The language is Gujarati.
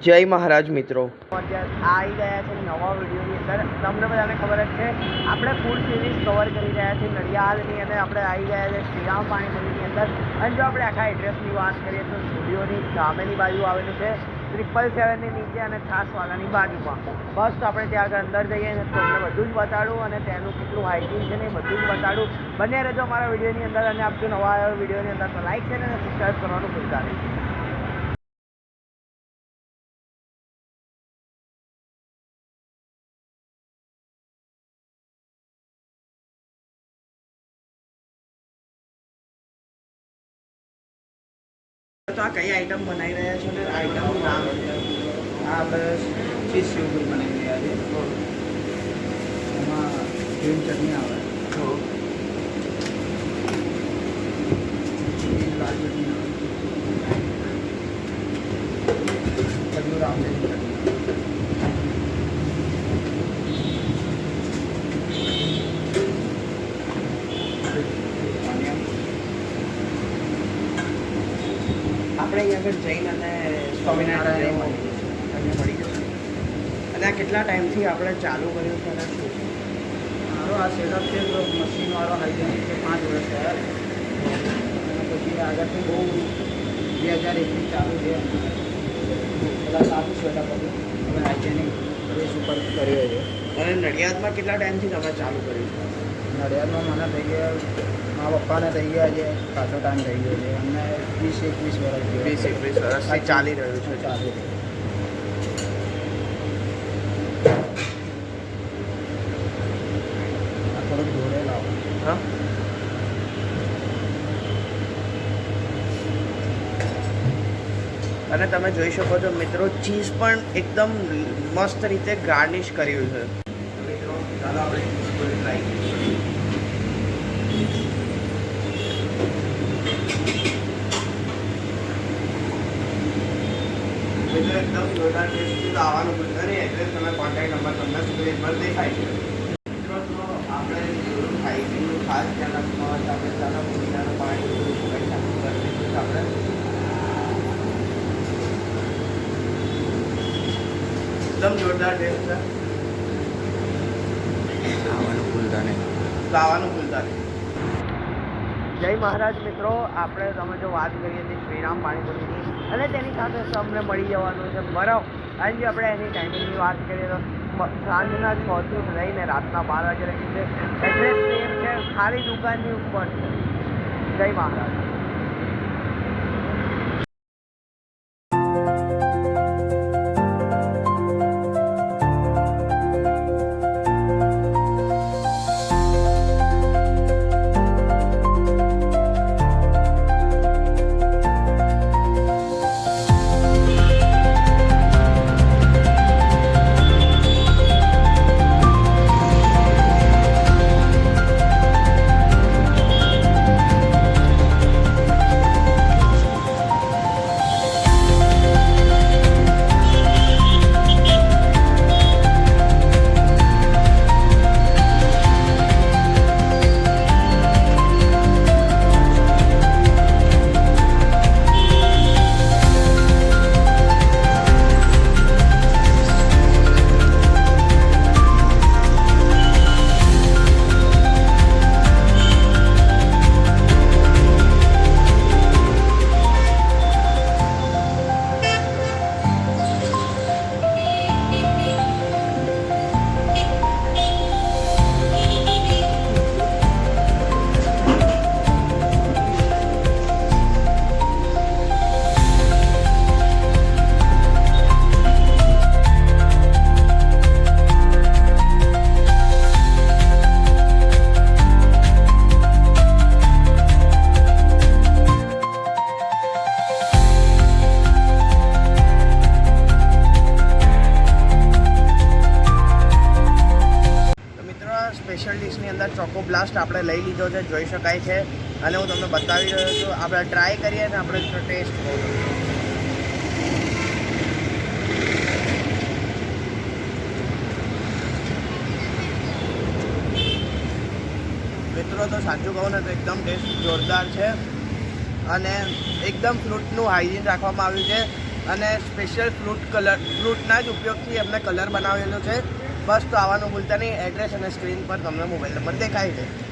જય મહારાજ મિત્રો, આવી ગયા છે નવા વિડીયોની અંદર. તમને બધાને ખબર જ છે આપણે ફૂડ સિરીઝ કવર કરી રહ્યા છીએ નડિયાદની, અને આપણે આવી ગયા છે શ્રીરામ પાણીપુરીની અંદર. અને જો આપણે આખા એડ્રેસની વાત કરીએ તો સ્ટુડિયોની સામેની બાજુ આવેલું છે 777ની નીચે અને છાસવાલાની બાજુમાં. બસ આપણે ત્યાં આગળ અંદર જઈએ ને તમને બધું જ બતાડું અને તેનું કેટલું હાઇજીન છે ને એ બધું જ બતાડું. બને રહેજો અમારા વિડીયોની અંદર. અને આપજો નવા આવ્યો વિડીયોની અંદર તો લાઈક છે ને સબસ્ક્રાઈબ કરવાનું ભૂલતા નહીં. તો આ કઈ આઈટમ બનાવી રહ્યા છો ને આઈટમનું નામ? આ આપણે ચીઝ સેવપુરી બનાવી રહ્યા છે. એમાં ગ્રીન ચટણી આવે, લાલ ચટણી આવે, તંદૂર આમલેટ ચટણી આપણે અહીં આગળ જઈને અને સ્વામિનારાયણ મળી જશે. અને આ કેટલા ટાઈમથી આપણે ચાલુ કર્યું છે અને શું છે મારો આ સેટઅપ છે તો મશીનવાળો હાઇજેનિક છે. 5 વર્ષ થયા. અને પછી આગળથી બહુ 2021 ચાલુ છે. પહેલાં સારું સેટઅપ હતું, હવે હાઇજેનિક બેસ ઉપર કર્યો છે. અને નડિયાદમાં કેટલા ટાઈમથી તમે ચાલુ કર્યું છે? નડિયાદમાં મને થઈ ગયા, મારા પપ્પાને થઈ ગયા છે, ખાસો ટાઈમ થઈ ગયો છે. અમને 20-21 વર્ષ 20-21 વર્ષથી ચાલી રહ્યું છે. ચાલુ થોડુંક જોડે લાવો. હા, અને તમે જોઈ શકો છો મિત્રો, ચીઝ પણ એકદમ મસ્ત રીતે ગાર્નિશ કર્યું છે. મિત્રો ચાલો આપણે ચીઝ પૂરી ટ્રાય કરીએ. મિત્રો એકદમ જોરદાર ટેસ્ટ છે. તો આવવાનું ભૂલતા નહીં. એડ્રેસ તમે કોન્ટેક્ટ નંબર તમને સ્ક્રીન પર દેખાય છે. મિત્રો તો આપણે જોયું હાઇજીનનું ખાસ ધ્યાન રાખવા માટે આપણે ચાલો પુદીનાનું પાણી ચાલુ કરી દઈશું. આપણે એકદમ જોરદાર ટેસ્ટ છે. આવવાનું ભૂલતા નહીં. ગાવાનું ભૂલતા નહીં. જય મહારાજ મિત્રો, આપણે તમે જો વાત કરીએ છીએ શ્રીરામ પાણીપુરીની, અને તેની સાથે તમને મળી જવાનું છે બરફ. અને જો આપણે એની ટાઈમિંગની વાત કરીએ તો સાંજના 6 થી લઈને રાતના 12 વાગે લગી છે. એડ્રેસ સેમ છે, ખાલી દુકાનની ઉપર છે. જય મહારાજ. સ્પેશિયલ ડિશની અંદર ચોકો બ્લાસ્ટ આપણે લઈ લીધો છે, જોઈ શકાય છે. અને હું તમને બતાવી રહ્યો છું. આપણે ટ્રાય કરીએ અને આપણે ટેસ્ટ મિત્રો તો સાચું કહું ને તો એકદમ ટેસ્ટ જોરદાર છે. અને એકદમ ફ્રૂટનું હાઇજીન રાખવામાં આવ્યું છે અને સ્પેશિયલ ફ્રૂટના જ ઉપયોગથી એમને કલર બનાવેલો છે. બસ તો આવવાનું ભૂલતા નહીં. એડ્રેસ અને સ્ક્રીન પર તમને મોબાઈલ નંબર દેખાય છે.